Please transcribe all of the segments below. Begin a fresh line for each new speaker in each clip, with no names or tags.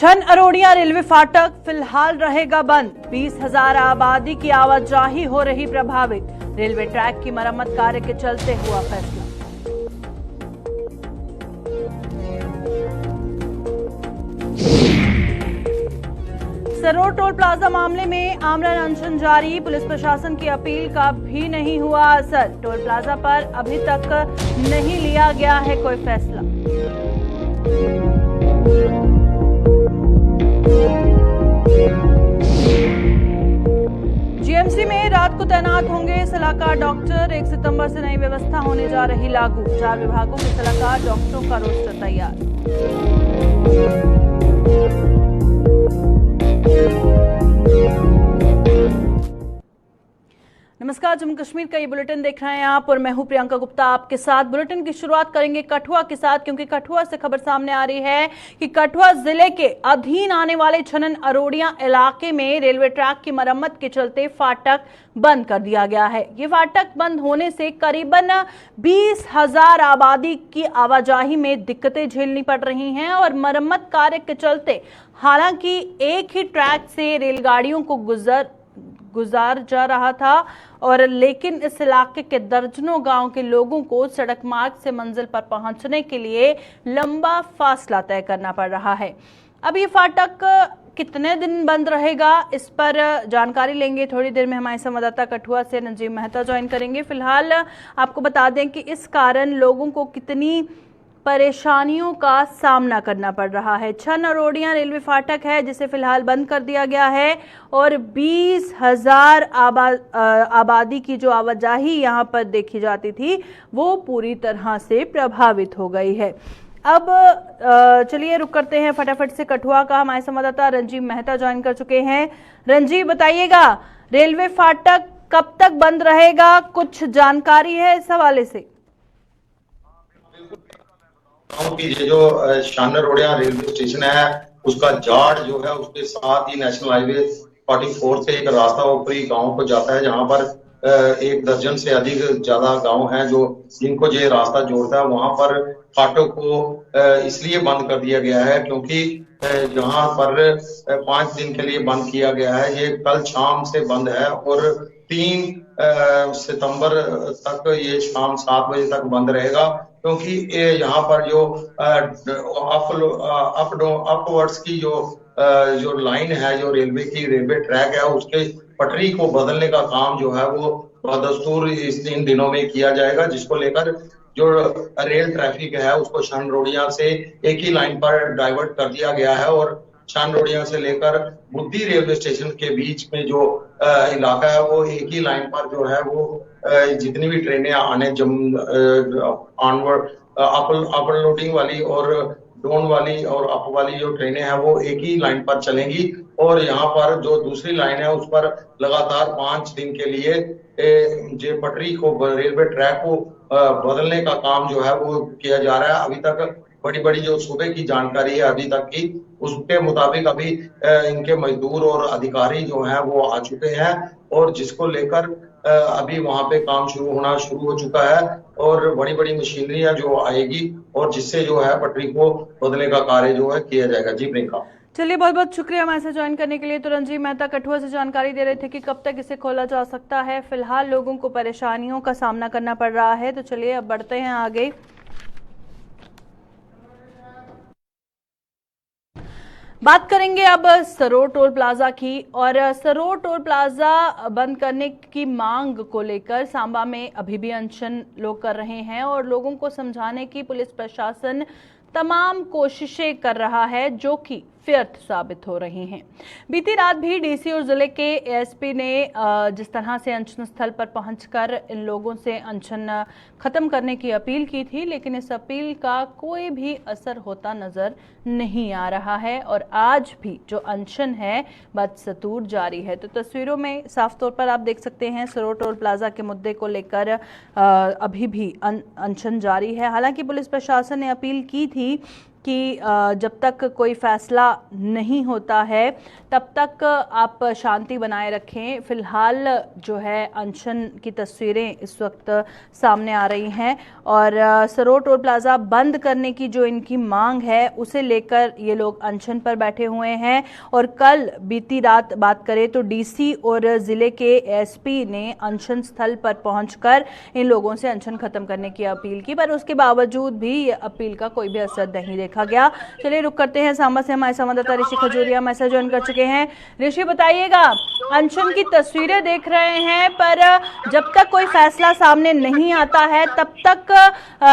छन अरोड़िया रेलवे फाटक फिलहाल रहेगा बंद। 20,000 आबादी की आवाजाही हो रही प्रभावित। रेलवे ट्रैक की मरम्मत कार्य के चलते हुआ फैसला। सरोड टोल प्लाजा मामले में आमरण अनशन जारी। पुलिस प्रशासन की अपील का भी नहीं हुआ असर। टोल प्लाजा पर अभी तक नहीं लिया गया है कोई फैसला। जीएमसी में रात को तैनात होंगे सलाहकार डॉक्टर। 1 सितंबर से नई व्यवस्था होने जा रही लागू। 4 विभागों के सलाहकार डॉक्टरों का रोस्टर तैयार। नमस्कार, जम्मू कश्मीर का ये बुलेटिन देख रहे हैं आप और मैं हूं प्रियंका गुप्ता आपके साथ। बुलेटिन की शुरुआत करेंगे कठुआ के साथ, क्योंकि कठुआ से खबर सामने आ रही है कि कठुआ जिले के अधीन आने वाले छनन अरोड़िया इलाके में रेलवे ट्रैक की मरम्मत के चलते फाटक बंद कर दिया गया है। ये फाटक बंद होने से करीबन 20,000 आबादी की आवाजाही में दिक्कतें झेलनी पड़ रही हैं और मरम्मत कार्य के चलते हालांकि एक ही ट्रैक से रेलगाड़ियों को गुजार जा रहा था और लेकिन इस इलाके के दर्जनों गांव के लोगों को सड़क मार्ग से मंजिल पर पहुंचने के लिए लंबा फासला तय करना पड़ रहा है। अब ये फाटक कितने दिन बंद रहेगा, इस पर जानकारी लेंगे। थोड़ी देर में हमारे संवाददाता कठुआ से नजीम मेहता ज्वाइन करेंगे। फिलहाल आपको बता दें कि इस कारण लोगों को कितनी परेशानियों का सामना करना पड़ रहा है। छन अरोड़िया रेलवे फाटक है जिसे फिलहाल बंद कर दिया गया है और 20,000 आबादी की जो आवाजाही यहां पर देखी जाती थी वो पूरी तरह से प्रभावित हो गई है। अब चलिए रुक करते हैं फटाफट से कठुआ का। हमारे संवाददाता रंजीव मेहता ज्वाइन कर चुके हैं। रंजीव, बताइएगा रेलवे फाटक कब तक बंद रहेगा, कुछ जानकारी है इस हवाले से?
की जो छन अरोड़िया रेलवे स्टेशन है उसका जाट जो है उसके साथ ही नेशनल हाईवे 44 से एक रास्ता ऊपरी गांव को जाता है, जहां पर 1 दर्जन से अधिक ज्यादा गांव हैं जो जिनको ये रास्ता जोड़ता है। वहां पर फाटक को इसलिए बंद कर दिया गया है क्योंकि जहां पर 5 दिन के लिए बंद किया गया है, ये कल शाम से बंद है और 3 सितंबर तक ये शाम 7 बजे तक बंद रहेगा, क्योंकि यहाँ पर जो अपवर्ड्स की जो लाइन है, जो रेलवे की रेलवे ट्रैक है, उसके पटरी को बदलने का काम जो है वो बदस्तूर इन दिनों में किया जाएगा, जिसको लेकर जो रेल ट्रैफिक है उसको छन अरोड़िया से एक ही लाइन पर डाइवर्ट कर दिया गया है और छन अरोड़िया से लेकर बुद्धि रेलवे स्टेशन के बीच में जो इलाका है वो एक ही लाइन पर जो है वो जितनी भी ट्रेनें आने ऑनवर्ड अपर लोडिंग वाली और डाउन वाली और अप वाली जो ट्रेनें हैं वो एक ही लाइन पर चलेंगी और यहाँ पर जो दूसरी लाइन है उस पर लगातार 5 दिन के लिए जो पटरी को रेलवे ट्रैक को बदलने का काम जो है वो किया जा रहा है। अभी तक बड़ी बड़ी जो सूबे की जानकारी है अभी तक की, उसके मुताबिक अभी इनके मजदूर और अधिकारी जो हैं वो आ चुके हैं और जिसको लेकर अभी वहां पे काम शुरू हो चुका है और बड़ी बड़ी मशीनरियां जो आएगी और जिससे जो है पटरी को बदलने का कार्य जो है किया जाएगा। जी प्रियंका।
चलिए, बहुत बहुत शुक्रिया हमारे साथ ज्वाइन करने के लिए। तो रंजीव मेहता कठुआ से जानकारी दे रहे थे कि कब तक इसे खोला जा सकता है। फिलहाल लोगों को परेशानियों का सामना करना पड़ रहा है। तो चलिए अब बढ़ते हैं आगे। बात करेंगे अब सरोड टोल प्लाजा की। और सरोड टोल प्लाजा बंद करने की मांग को लेकर सांबा में अभी भी अनशन लोग कर रहे हैं और लोगों को समझाने की पुलिस प्रशासन तमाम कोशिशें कर रहा है जो कि व्यर्थ साबित हो रही हैं। बीती रात भी डीसी और जिले के एएसपी ने जिस तरह से अनशन स्थल पर पहुंचकर इन लोगों से अनशन खत्म करने की अपील की थी, लेकिन इस अपील का कोई भी असर होता नजर नहीं आ रहा है और आज भी जो अनशन है बदस्तूर जारी है। तो तस्वीरों में साफ तौर पर आप देख सकते हैं सरोड टोल प्लाजा के मुद्दे को लेकर अभी भी अनशन जारी है। हालांकि पुलिस प्रशासन ने अपील की थी कि जब तक कोई फैसला नहीं होता है तब तक आप शांति बनाए रखें। फिलहाल जो है अनशन की तस्वीरें इस वक्त सामने आ रही हैं और सरोवर टोल प्लाजा बंद करने की जो इनकी मांग है उसे लेकर ये लोग अनशन पर बैठे हुए हैं। और कल बीती रात बात करें तो डीसी और जिले के एसपी ने अनशन स्थल पर पहुंचकर इन लोगों से अनशन खत्म करने की अपील की, पर उसके बावजूद भी ये अपील का कोई भी असर नहीं देखा गया। चलिए रुक करते हैं, सांबा से हमारे संवाददाता ऋषि खजूरिया मैसेज ज्वाइन कर चुके हैं। ऋषि बताइएगा, अनशन की तस्वीरें देख रहे हैं पर जब तक कोई फैसला सामने नहीं आता है तब तक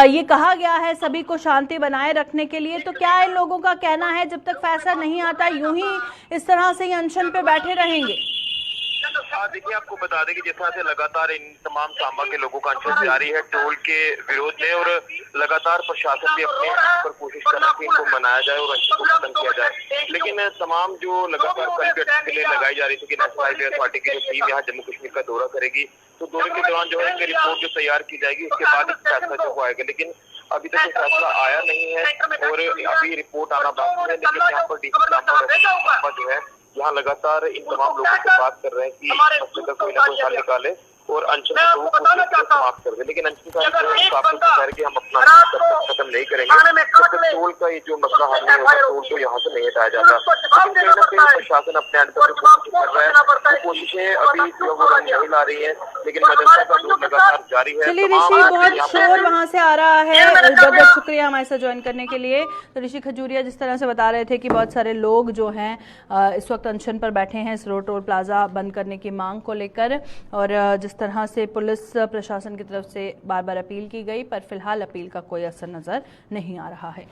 ये कहा गया है सभी को शांति बनाए रखने के लिए, तो क्या इन लोगों का कहना है जब तक फैसला नहीं आता यूं ही इस तरह से ही अनशन पे बैठे रहेंगे?
देखिए, आपको बता दें कि जिस तरह से लगातार इन तमाम सांबा के लोगों का अनशन जारी है टोल के विरोध में, और लगातार प्रशासन भी अपने पर कोशिश कर रहा है कि इनको मनाया जाए और अनशन को खत्म किया जाए। लेकिन तमाम जो लगातार कल के लिए लगाई जा रही थी कि नेशनल हाईवे अथॉरिटी की जो टीम यहाँ जम्मू कश्मीर का दौरा करेगी, तो दौरे के दौरान जो है रिपोर्ट जो तैयार की जाएगी उसके बाद एक फैसला जो आएगा। लेकिन अभी तक कोई फैसला आया नहीं है और अभी रिपोर्ट आना बाकी है। लेकिन यहाँ पर डीसी जो है यहाँ लगातार इन तमाम लोगों से बात कर रहे हैं कि मसले का कोई ना कोई हल निकाले और अनशन को समाप्त कर दे। लेकिन अनशन का कि हम अपना खत्म नहीं करेंगे तो टोल का ये जो मसला हल नहीं होगा, टोल को यहाँ से नहीं हटाया जाता। कहीं ना कहीं प्रशासन अपने अंत पर कोशिश कर रहा है, कोशिशें अभी जो नहीं ला रही है, लेकिन मदरसा का दौर लगातार जारी है।
चलिए ऋषि, बहुत शोर वहाँ से आ रहा है, बहुत बहुत शुक्रिया हमारे साथ ज्वाइन करने के लिए। तो ऋषि खजूरिया जिस तरह से बता रहे थे कि बहुत सारे लोग जो हैं इस वक्त अनशन पर बैठे हैं सरोवर टोल प्लाजा बंद करने की मांग को लेकर, और जिस तरह से पुलिस प्रशासन की तरफ से बार बार अपील की गई पर फिलहाल अपील का कोई असर नजर नहीं आ रहा है।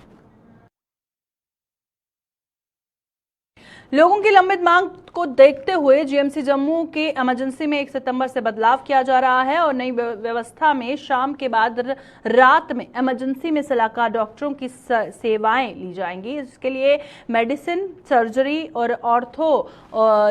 लोगों की लंबित मांग को देखते हुए जीएमसी जम्मू के इमरजेंसी में 1 सितंबर से बदलाव किया जा रहा है और नई व्यवस्था में शाम के बाद रात में इमरजेंसी में सलाहकार डॉक्टरों की सेवाएं ली जाएंगी। इसके लिए मेडिसिन, सर्जरी और ऑर्थो,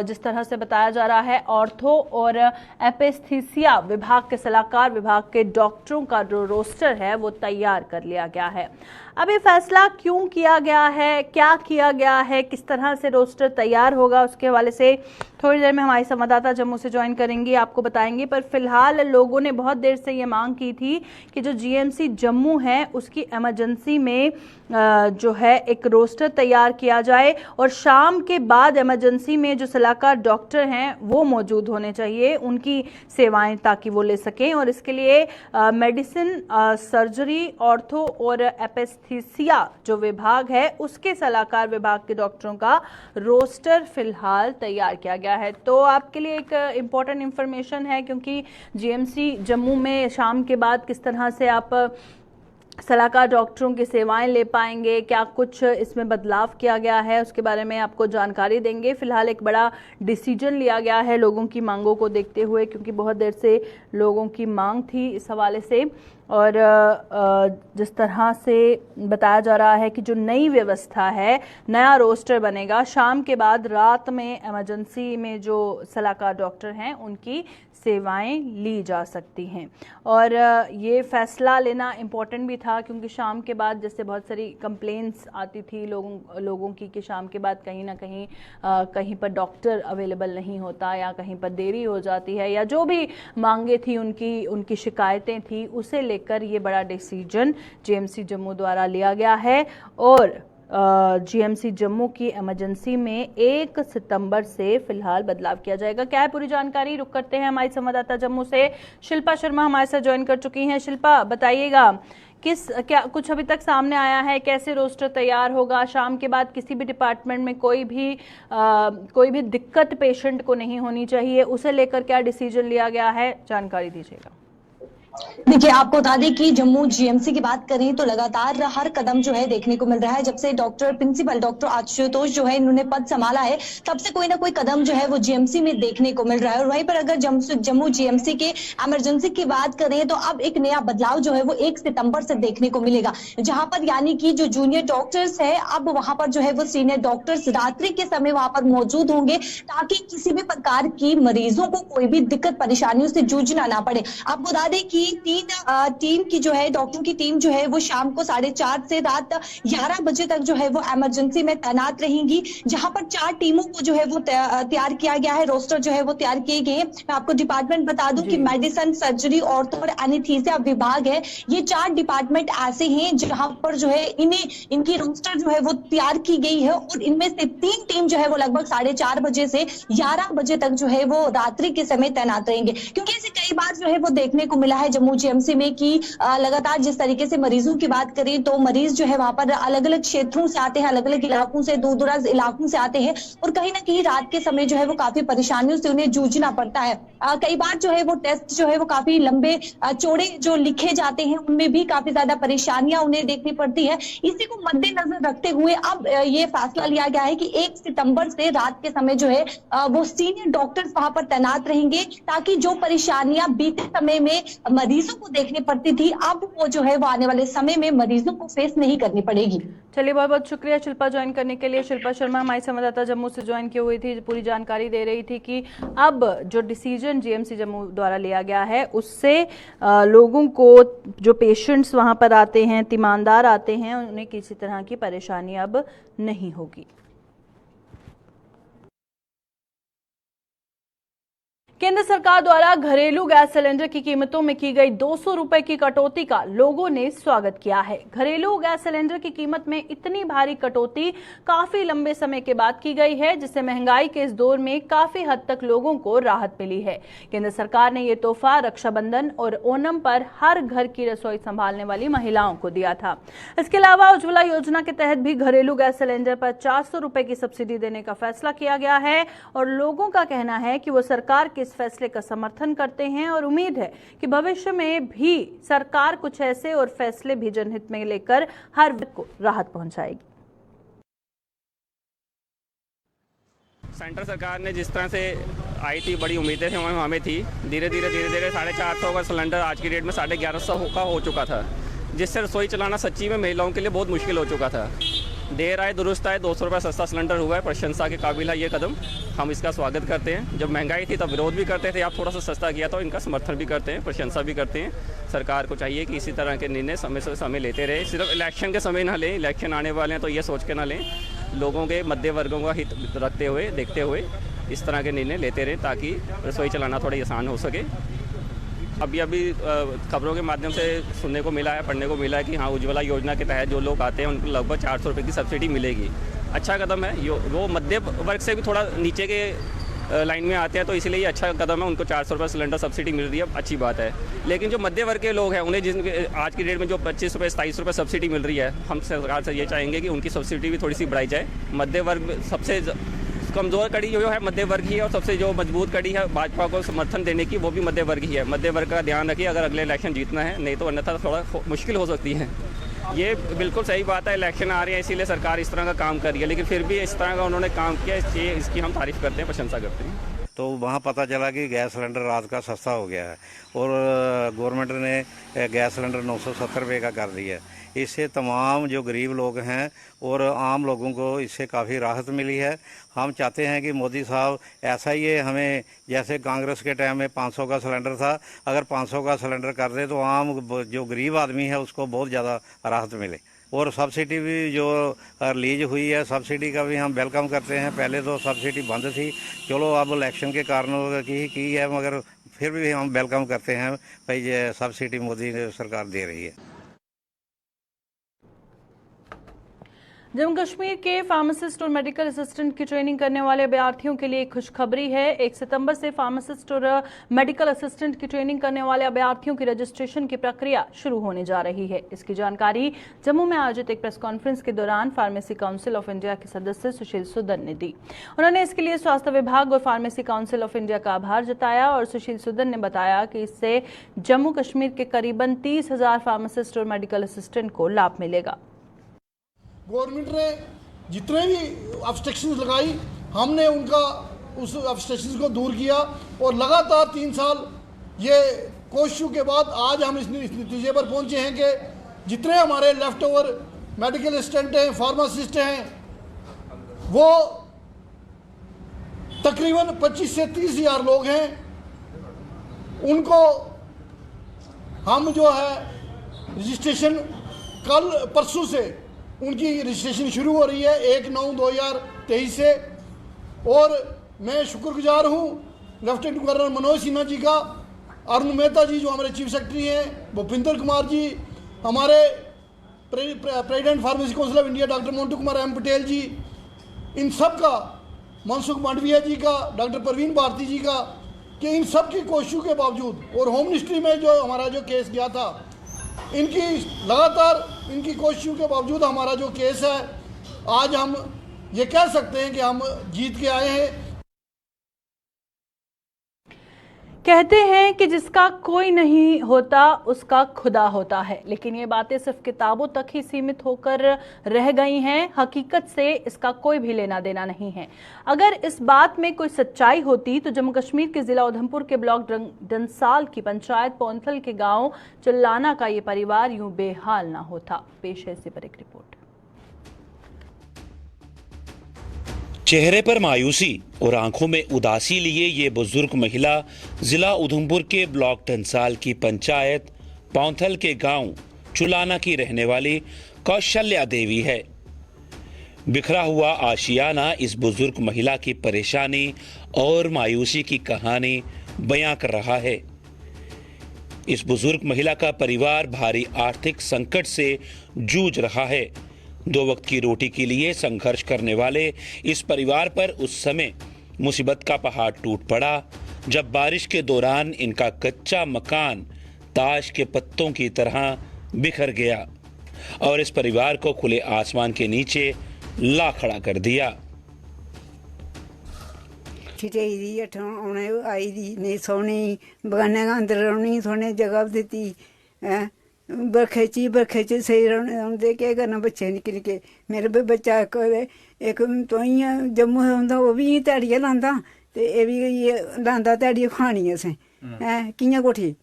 जिस तरह से बताया जा रहा है, ऑर्थो और एपेस्थीसिया विभाग के सलाहकार विभाग के डॉक्टरों का जो रोस्टर है वो तैयार कर लिया गया है। अब ये फैसला क्यों किया गया है, क्या किया गया है, किस तरह से रोस्टर तैयार होगा, उसके हवाले से थोड़ी देर में हमारी संवाददाता जम्मू से ज्वाइन करेंगी, आपको बताएंगे। पर फिलहाल लोगों ने बहुत देर से ये मांग की थी कि जो जीएमसी जम्मू है उसकी इमरजेंसी में जो है एक रोस्टर तैयार किया जाए और शाम के बाद इमरजेंसी में जो सलाहकार डॉक्टर हैं वो मौजूद होने चाहिए, उनकी सेवाएं ताकि वो ले सकें। और इसके लिए मेडिसिन, सर्जरी, ऑर्थो और एपेस्थीसिया जो विभाग है उसके सलाहकार विभाग के डॉक्टरों का रोस्टर फिलहाल तैयार किया गया है। तो आपके लिए एक इम्पॉर्टेंट इंफॉर्मेशन है, क्योंकि जीएमसी जम्मू में शाम के बाद किस तरह से आप सलाहकार डॉक्टरों की सेवाएं ले पाएंगे, क्या कुछ इसमें बदलाव किया गया है, उसके बारे में आपको जानकारी देंगे। फिलहाल एक बड़ा डिसीजन लिया गया है लोगों की मांगों को देखते हुए, क्योंकि बहुत देर से लोगों की मांग थी इस हवाले से। और जिस तरह से बताया जा रहा है कि जो नई व्यवस्था है, नया रोस्टर बनेगा, शाम के बाद रात में इमरजेंसी में जो सलाहकार डॉक्टर हैं उनकी सेवाएं ली जा सकती हैं। और ये फैसला लेना इम्पोर्टेंट भी था, क्योंकि शाम के बाद जैसे बहुत सारी कंप्लेंट्स आती थी लोगों की कि शाम के बाद कहीं ना कहीं कहीं पर डॉक्टर अवेलेबल नहीं होता या कहीं पर देरी हो जाती है, या जो भी मांगे थी उनकी शिकायतें थी, उसे लेकर ये बड़ा डिसीजन जीएमसी जम्मू द्वारा लिया गया है। और जीएमसी जम्मू की इमरजेंसी में 1 सितंबर से फिलहाल बदलाव किया जाएगा। क्या है पूरी जानकारी, रुक करते हैं हमारी संवाददाता जम्मू से शिल्पा शर्मा हमारे साथ ज्वाइन कर चुकी हैं। शिल्पा, बताइएगा क्या कुछ अभी तक सामने आया है, कैसे रोस्टर तैयार होगा, शाम के बाद किसी भी डिपार्टमेंट में कोई भी दिक्कत पेशेंट को नहीं होनी चाहिए, उसे लेकर क्या डिसीजन लिया गया है, जानकारी दीजिएगा।
देखिए, आपको बता दें कि जम्मू जीएमसी की बात करें तो लगातार हर कदम जो है देखने को मिल रहा है। जब से प्रिंसिपल डॉक्टर आशुतोष जो है इन्होंने पद संभाला है, तब से कोई ना कोई कदम जो है वो जीएमसी में देखने को मिल रहा है। और वहीं पर अगर जम्मू जीएमसी के इमरजेंसी की बात करें तो अब एक नया बदलाव जो है वो 1 सितंबर से देखने को मिलेगा, जहां पर यानी कि जो जूनियर डॉक्टर्स है अब वहां पर जो है वो सीनियर डॉक्टर्स रात्रि के समय वहां पर मौजूद होंगे, ताकि किसी भी प्रकार की मरीजों को कोई भी दिक्कत परेशानियों से जूझना ना पड़े। आपको बता दें कि टीम की जो है डॉक्टरों की टीम जो है वो शाम को 4:30 से रात 11 बजे तक जो है वो इमरजेंसी में तैनात रहेंगी, जहां पर 4 टीमों को जो है वो तैयार किया गया है, रोस्टर जो है वो तैयार किए गए हैं। मैं आपको डिपार्टमेंट बता दूं कि मेडिसिन, सर्जरी, ऑर्थो और एनेस्थीसिया विभाग है, ये 4 डिपार्टमेंट ऐसे हैं जहां पर जो है इनकी रोस्टर जो है वो तैयार की गई है और इनमें से 3 टीम जो है वो लगभग 4:30 बजे से 11 बजे तक जो है वो रात्रि के समय तैनात रहेंगे। क्योंकि ऐसे कई बार जो है वो देखने को मिला है जम्मू जीएमसी में कि लगातार जिस तरीके से मरीजों की बात करें तो मरीज जो है वहां पर अलग अलग क्षेत्रों से आते हैं, अलग अलग इलाकों से, दूर दराज इलाकों से आते हैं और कहीं ना कहीं रात के समय जो है वो काफी परेशानियों से उन्हें जूझना पड़ता है। कई बार जो है वो टेस्ट जो है वो काफी लंबे चौड़े जो लिखे जाते हैं, उनमें भी काफी ज्यादा परेशानियां उन्हें देखनी पड़ती है। इसी को मद्देनजर रखते हुए अब ये फैसला लिया गया है कि 1 सितंबर से रात के समय जो है वो सीनियर डॉक्टर्स वहां पर तैनात रहेंगे, ताकि जो परेशानियां बीते समय में मरीजों को देखनी पड़ती थी, अब वो जो है वो आने वाले समय में मरीजों को फेस नहीं करनी पड़ेगी।
चलिए, बहुत बहुत शुक्रिया शिल्पा ज्वाइन करने के लिए। शिल्पा शर्मा हमारी संवाददाता जम्मू से ज्वाइन की हुई थी, पूरी जानकारी दे रही थी कि अब जो डिसीजन जीएमसी जम्मू द्वारा लिया गया है उससे लोगों को, जो पेशेंट्स वहां पर आते हैं, तीमानदार आते हैं, उन्हें किसी तरह की परेशानी अब नहीं होगी। केंद्र सरकार द्वारा घरेलू गैस सिलेंडर की कीमतों में की गई 200 रुपए की कटौती का लोगों ने स्वागत किया है। घरेलू गैस सिलेंडर की कीमत में इतनी भारी कटौती काफी लंबे समय के बाद की गई है, जिससे महंगाई के इस दौर में काफी हद तक लोगों को राहत मिली है। केंद्र सरकार ने ये तोहफा रक्षाबंधन और ओणम पर हर घर की रसोई संभालने वाली महिलाओं को दिया था। इसके अलावा उज्ज्वला योजना के तहत भी घरेलू गैस सिलेंडर पर 400 रुपए की सब्सिडी देने का फैसला किया गया है और लोगों का कहना है कि वो सरकार के इस फैसले का समर्थन करते हैं और उम्मीद है कि भविष्य में भी सरकार कुछ ऐसे और फैसले भी जनहित में लेकर हर वर्ग को राहत पहुंचाएगी।
सेंट्रल सरकार ने जिस तरह से आई थी, बड़ी उम्मीदें थी हमें थी। धीरे धीरे 450 का सिलेंडर आज की डेट में 1150 का हो चुका था, जिससे रसोई चलाना सच्ची में महिलाओं के लिए बहुत मुश्किल हो चुका था। देर आए दुरुस्त आए, 200 रुपये सस्ता सिलेंडर हुआ है, प्रशंसा के काबिल है ये कदम। हम इसका स्वागत करते हैं। जब महंगाई थी तब विरोध भी करते थे, आप थोड़ा सा सस्ता किया तो इनका समर्थन भी करते हैं, प्रशंसा भी करते हैं। सरकार को चाहिए कि इसी तरह के निर्णय समय से समय लेते रहे, सिर्फ इलेक्शन के समय ना लें। इलेक्शन आने वाले हैं तो ये सोच के ना लें, लोगों के मध्य वर्गों का हित रखते हुए, देखते हुए इस तरह के निर्णय लेते रहें, ताकि रसोई चलाना थोड़ा आसान हो सके। अभी खबरों के माध्यम से सुनने को मिला है, पढ़ने को मिला है कि हाँ, उज्ज्वला योजना के तहत जो लोग आते हैं उनको लगभग 400 रुपये की सब्सिडी मिलेगी। अच्छा कदम है। वो मध्य वर्ग से भी थोड़ा नीचे के लाइन में आते हैं, तो इसलिए ये अच्छा कदम है। उनको 400 रुपये सिलेंडर सब्सिडी मिल रही है, अच्छी बात है। लेकिन जो मध्य वर्ग के लोग हैं, उन्हें जिन आज की डेट में जो 25 रुपये 27 रुपये सब्सिडी मिल रही है, हम सरकार से ये चाहेंगे कि उनकी सब्सिडी भी थोड़ी सी बढ़ाई जाए। मध्य वर्ग सबसे कमज़ोर कड़ी जो है मध्य वर्ग ही है, और सबसे जो मजबूत कड़ी है भाजपा को समर्थन देने की, वो भी मध्य वर्ग ही है। मध्य वर्ग का ध्यान रखिए अगर अगले इलेक्शन जीतना है, नहीं तो अन्यथा थोड़ा मुश्किल हो सकती है। ये बिल्कुल सही बात है, इलेक्शन आ रहे हैं इसीलिए सरकार इस तरह का काम कर रही है, लेकिन फिर भी इस तरह का उन्होंने काम किया, इसकी हम तारीफ़ करते हैं, प्रशंसा करते हैं।
तो वहाँ पता चला कि गैस सिलेंडर रात का सस्ता हो गया है और गवर्नमेंट ने गैस सिलेंडर 970 रुपये का कर दिया है। इससे तमाम जो गरीब लोग हैं और आम लोगों को इससे काफ़ी राहत मिली है। हम चाहते हैं कि मोदी साहब ऐसा ही है, हमें जैसे कांग्रेस के टाइम में 500 का सिलेंडर था, अगर 500 का सिलेंडर कर दे तो आम जो गरीब आदमी है उसको बहुत ज़्यादा राहत मिले। और सब्सिडी भी जो रिलीज हुई है, सब्सिडी का भी हम वेलकम करते हैं। पहले तो सब्सिडी बंद थी, चलो अब इलेक्शन के कारण की है, मगर फिर भी हम वेलकम करते हैं भाई ये सब्सिडी मोदी सरकार दे रही है।
जम्मू कश्मीर के फार्मासिस्ट और मेडिकल असिस्टेंट की ट्रेनिंग करने वाले अभ्यर्थियों के लिए एक खुशखबरी है। 1 सितंबर से फार्मासिस्ट और मेडिकल असिस्टेंट की ट्रेनिंग करने वाले अभ्यर्थियों की रजिस्ट्रेशन की प्रक्रिया शुरू होने जा रही है। इसकी जानकारी जम्मू में आयोजित एक प्रेस कॉन्फ्रेंस के दौरान फार्मेसी काउंसिल ऑफ इंडिया के सदस्य सुशील सुदन ने दी। उन्होंने इसके लिए स्वास्थ्य विभाग और फार्मेसी काउंसिल ऑफ इंडिया का आभार जताया और सुशील सुदन ने बताया कि इससे जम्मू कश्मीर के करीबन 30,000 फार्मासिस्ट और मेडिकल असिस्टेंट को लाभ मिलेगा।
गवर्नमेंट ने जितने भी ऑब्स्ट्रक्शंस लगाई, हमने उनका उस ऑब्स्ट्रक्शंस को दूर किया और लगातार 3 साल ये कोशिशों के बाद आज हम इस नतीजे पर पहुंचे हैं कि जितने हमारे लेफ्ट ओवर मेडिकल असिस्टेंट हैं, फार्मासिस्ट हैं, वो तकरीबन 25 से 30 हज़ार लोग हैं। उनको हम जो है रजिस्ट्रेशन कल परसों से उनकी रजिस्ट्रेशन शुरू हो रही है 1/9/2023 से। और मैं शुक्रगुजार हूँ लेफ्टिनेंट गवर्नर मनोज सिन्हा जी का, अरुण मेहता जी जो हमारे चीफ सेक्रेटरी हैं, भूपिंदर कुमार जी, हमारे president pharmacy council of India doctor Montu Kumar M Patel ji, इन सब का, मनसुख मांडविया जी का, डॉक्टर प्रवीण भारती जी का, कि इन सब की कोशिशों के बावजूद और होम मिनिस्ट्री में जो हमारा जो केस गया था, इनकी लगातार इनकी कोशिशों के बावजूद हमारा जो केस है, आज हम ये कह सकते हैं कि हम जीत के आए हैं।
कहते हैं कि जिसका कोई नहीं होता उसका खुदा होता है, लेकिन ये बातें सिर्फ किताबों तक ही सीमित होकर रह गई हैं। हकीकत से इसका कोई भी लेना देना नहीं है। अगर इस बात में कोई सच्चाई होती तो जम्मू कश्मीर के जिला उधमपुर के ब्लॉक डंसाल की पंचायत पौंथल के गांव चुल्लाना का ये परिवार यूं बेहाल ना होता। पेश है इसी पर एक रिपोर्ट।
चेहरे पर मायूसी और आंखों में उदासी लिए ये बुजुर्ग महिला जिला उधमपुर के ब्लॉक डंसाल की पंचायत पौंथल के गांव चुलाना की रहने वाली कौशल्या देवी है। बिखरा हुआ आशियाना इस बुजुर्ग महिला की परेशानी और मायूसी की कहानी बयां कर रहा है। इस बुजुर्ग महिला का परिवार भारी आर्थिक संकट से जूझ रहा है। 2 वक्त की रोटी के लिए संघर्ष करने वाले इस परिवार पर उस समय मुसीबत का पहाड़ टूट पड़ा जब बारिश के दौरान इनका कच्चा मकान ताश के पत्तों की तरह बिखर गया और इस परिवार को खुले आसमान के नीचे ला खड़ा कर दिया।
आई दी नहीं सोनी बगाने अंदर रौनी सोने जगह दी बरखे च सही रौंदे केह् करना बच्चे निक्के निक्के। मेरे भी बच्चा इक तो इ'यां जम्मू औंदा ओह् बी ध्याड़ियां लांदा ते एह् बी लांदा ध्याड़ियां खानी असें हैं कि'यां कोठी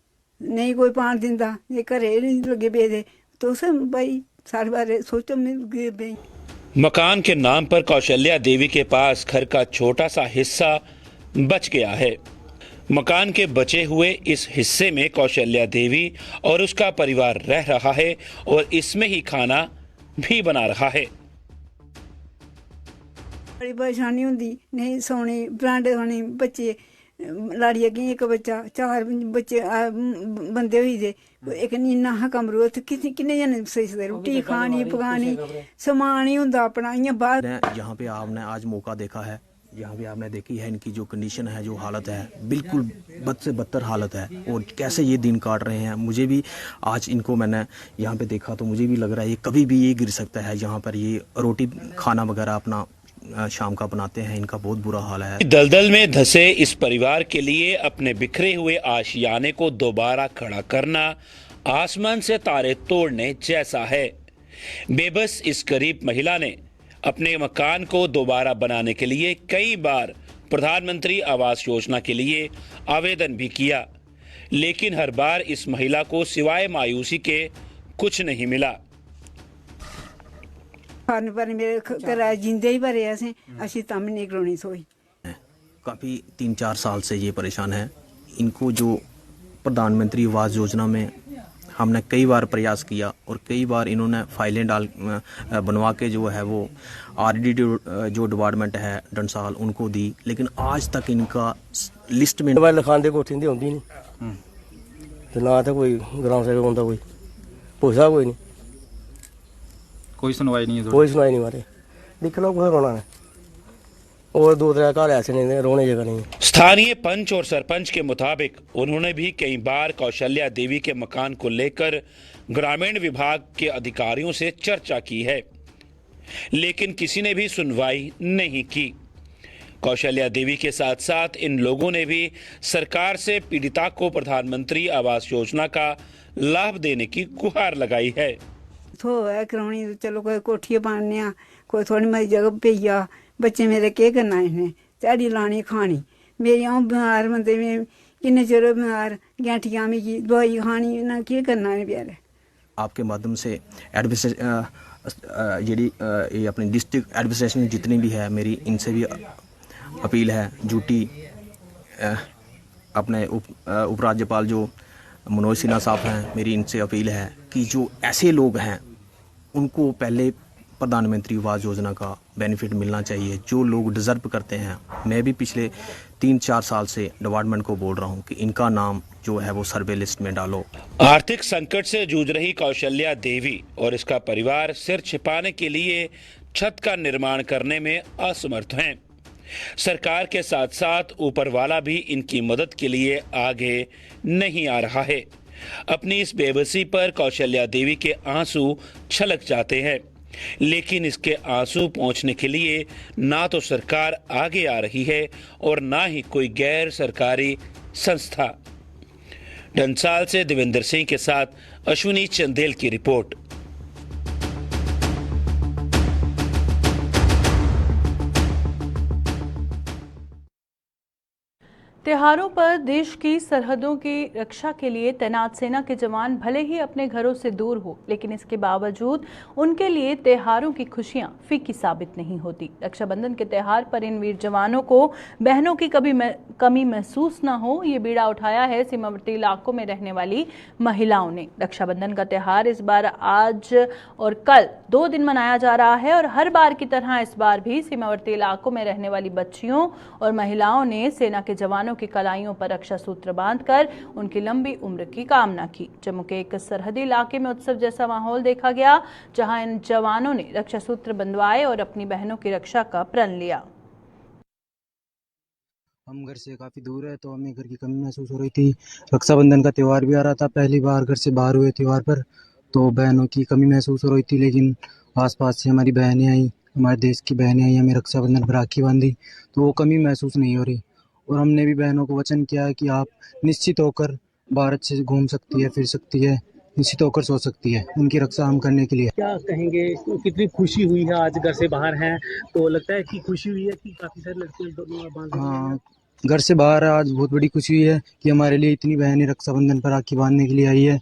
नहीं कोई पान दिंदा ये घरे नहीं लगे पेदे। तुस भाई साढ़े बारे सोचो।
मकान के नाम पर कौशल्या देवी के पास घर का छोटा सा हिस्सा बच गया है। मकान के बचे हुए इस हिस्से में कौशल्या देवी और उसका परिवार रह रहा है और इसमें ही खाना भी बना रहा है।
बड़ी परेशानी होंदी नहीं सोनी बरांडे सोनी बच्चे लाड़िया की एक बच्चा 4 बच्चे बंदे हुई दे एक इन्ना हा कमरू किन्ने जने सही सकदे रोटी खानी पकानी समान ही होंदा अपना इ'यां बाहर।
यहाँ पे आपने आज मौका देखा है, यहाँ पे आपने देखी है इनकी जो कंडीशन है, जो हालत है बिल्कुल बद से बदतर हालत है और कैसे ये दिन काट रहे हैं। मुझे भी आज इनको मैंने यहाँ पे देखा तो मुझे भी लग रहा है ये कभी भी ये गिर सकता है। यहाँ पर ये रोटी खाना वगैरह अपना शाम का बनाते हैं, इनका बहुत बुरा हाल है।
दलदल में धंसे इस परिवार के लिए अपने बिखरे हुए आशियाने को दोबारा खड़ा करना आसमान से तारे तोड़ने जैसा है। बेबस इस गरीब महिला ने अपने मकान को दोबारा बनाने के लिए कई बार प्रधानमंत्री आवास योजना के लिए आवेदन भी किया, लेकिन हर बार इस महिला को सिवाय मायूसी के कुछ नहीं मिला।
पर मेरे किराए जिंदे ही भरे असी तम नहीं करोनी सोई।
काफ़ी 3-4 साल से ये परेशान है। इनको जो प्रधानमंत्री आवास योजना में हमने कई बार प्रयास किया और कई बार इन्होंने फाइलें बनवा के जो है वो RD जो डिपार्टमेंट है डंसाल उनको दी, लेकिन आज तक इनका लिस्ट में
लिखान दे कोठी दी होंदी नहीं ते ना तो कोई ग्राम सेवक होंदा, कोई पुछदा कोई नहीं,
कोई सुनवाई नहीं है,
कोई सुनवाई नहीं। मारे दिख लो कुछ रोना है और 2-3 घर ऐसे नहीं रोने जगह नहीं।
स्थानीय पंच और सरपंच के मुताबिक उन्होंने भी कई बार कौशल्या देवी के मकान को लेकर ग्रामीण विभाग के अधिकारियों से चर्चा की है, लेकिन किसी ने भी सुनवाई नहीं की। कौशल्या देवी के साथ साथ इन लोगों ने भी सरकार से पीड़िता को प्रधानमंत्री आवास योजना का लाभ देने की गुहार लगाई है।
थो है करानी चलो कोई कोठी पाने कोई थोड़ी मरी जगह पेइया बच्चे मेरे केह् करना इन्हें ध्याड़ी लानी खानी। मेरी अऊं बमार बंदे में किन्ने चिर बमार गैंठियां मिगी दवाई खानी ना केह् करना इन्हें बेचारे।
आपके माध्यम से एडमिनिस्ट्रेशन ये अपनी डिस्ट्रिक्ट एडमिनिस्ट्रेशन जितनी भी है मेरी इनसे भी अपील है। ड्यूटी अपने उपराज्यपाल जो मनोज सिन्हा साहब हैं, मेरी इनसे अपील है कि जो ऐसे लोग हैं उनको पहले प्रधानमंत्री आवास योजना का बेनिफिट मिलना चाहिए, जो लोग डिज़र्व करते हैं। मैं भी पिछले 3-4 साल से डिपार्टमेंट को बोल रहा हूं कि इनका नाम जो है वो सर्वे लिस्ट में डालो।
आर्थिक संकट से जूझ रही कौशल्या देवी और इसका परिवार सिर छिपाने के लिए छत का निर्माण करने में असमर्थ हैं। सरकार के साथ साथ ऊपर वाला भी इनकी मदद के लिए आगे नहीं आ रहा है। अपनी इस बेबसी पर कौशल्या देवी के आंसू छलक जाते हैं, लेकिन इसके आंसू पहुंचने के लिए ना तो सरकार आगे आ रही है और ना ही कोई गैर सरकारी संस्था। डंसाल से देवेंद्र सिंह के साथ अश्विनी चंदेल की रिपोर्ट।
त्योहारों पर देश की सरहदों की रक्षा के लिए तैनात सेना के जवान भले ही अपने घरों से दूर हो, लेकिन इसके बावजूद उनके लिए त्योहारों की खुशियां फीकी साबित नहीं होती। रक्षाबंधन के त्योहार पर इन वीर जवानों को बहनों की कमी महसूस न हो, ये बीड़ा उठाया है सीमावर्ती इलाकों में रहने वाली महिलाओं ने। रक्षाबंधन का त्योहार इस बार आज और कल 2 दिन मनाया जा रहा है और हर बार की तरह इस बार भी सीमावर्ती इलाकों में रहने वाली बच्चियों और महिलाओं ने सेना के जवानों की कलाइयों पर रक्षा सूत्र बांधकर उनकी लंबी उम्र की कामना की। जम्मू के एक सरहदी इलाके में उत्सव जैसा माहौल देखा गया, जहां इन जवानों ने रक्षा सूत्र बंधवाए और अपनी बहनों की रक्षा का प्रण लिया।
हम घर से काफ़ी दूर है तो हमें घर की कमी महसूस हो रही थी। रक्षाबंधन का त्यौहार भी आ रहा था, पहली बार घर से बाहर हुए त्यौहार पर, तो बहनों की कमी महसूस हो रही थी। लेकिन आसपास से हमारी बहनें आई, हमारे देश की बहनें आई, हमें रक्षाबंधन पर राखी बांधी, तो वो कमी महसूस नहीं हो रही। और हमने भी बहनों को वचन किया है कि आप निश्चित होकर भारत से घूम सकती है, फिर सकती है, निश्चित होकर सो सकती है, उनकी रक्षा हम करने के लिए।
क्या कहेंगे, कितनी खुशी हुई है आज घर से बाहर हैं तो लगता है कि खुशी हुई है कि काफ़ी सारे लड़के।
हाँ, घर से बाहर आज बहुत बड़ी खुशी हुई है कि हमारे लिए इतनी बहनें रक्षाबंधन पर राखी बांधने के लिए आई है।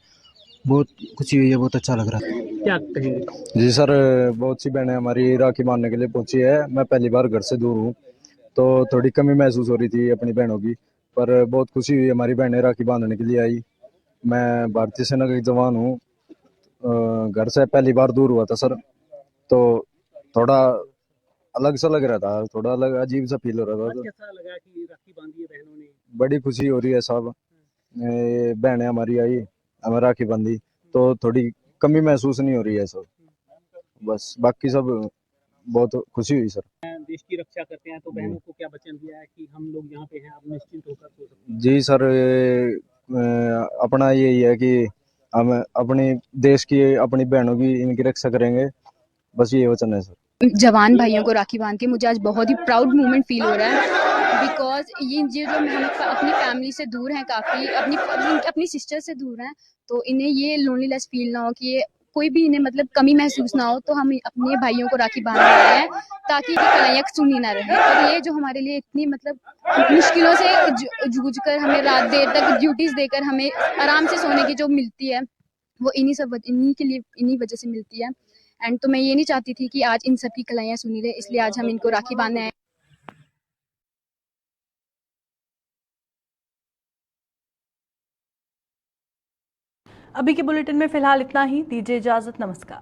बहुत खुशी हुई है, बहुत अच्छा लग रहा है।
क्या कहेंगे?
जी सर, बहुत सी बहनें हमारी राखी बांधने के लिए पहुंची है। मैं पहली बार घर से दूर हूँ तो थोड़ी कमी महसूस हो रही थी अपनी बहनों की, पर बहुत खुशी हुई हमारी बहनें राखी बांधने के लिए आई। मैं भारतीय सेना का एक जवान हूँ, घर से पहली बार दूर हुआ था सर, तो थोड़ा अलग सा लग रहा था, थोड़ा अलग अजीब सा फील हो रहा था।
कैसा लगा कि राखी बांधी है बहनों ने?
बड़ी खुशी हो रही है साहब, बहनें हमारी आई, हमें राखी बांधी, तो थोड़ी कमी महसूस नहीं हो रही है सर, बस बाकी सब बहुत खुशी हुई सर।
देश की रक्षा करते हैं तो बहनों को क्या वचन दिया है कि हम लोग यहाँ पे हैं, आप निश्चिंत होकर सो सकते हैं?
जी सर, अपना यही है कि हम अपने देश की, अपनी बहनों की, इनकी रक्षा करेंगे, बस ये वचन है सर।
जवान भाइयों को राखी बांध के मुझे आज बहुत ही प्राउड मोमेंट फील हो रहा है, बिकॉज ये जो हम अपनी फैमिली से दूर हैं, काफ़ी अपनी सिस्टर से दूर हैं, तो इन्हें ये लोनलीनेस फील ना हो कि ये कोई भी इन्हें मतलब कमी महसूस ना हो, तो हम अपने भाइयों को राखी बांध रहे हैं ताकि कलाइयाँ सुनी ना रहे। और ये जो हमारे लिए इतनी मतलब मुश्किलों से जूझ कर हमें रात देर तक ड्यूटीज देकर हमें आराम से सोने की जो मिलती है, वो इन्हीं वजह से मिलती है। एंड तो मैं ये नहीं चाहती थी कि आज इन सब की कलाइयाँ सुनी रहे, इसलिए आज हम इनको राखी बांधने आए।
अभी के बुलेटिन में फिलहाल इतना ही, दीजिए इजाजत, नमस्कार।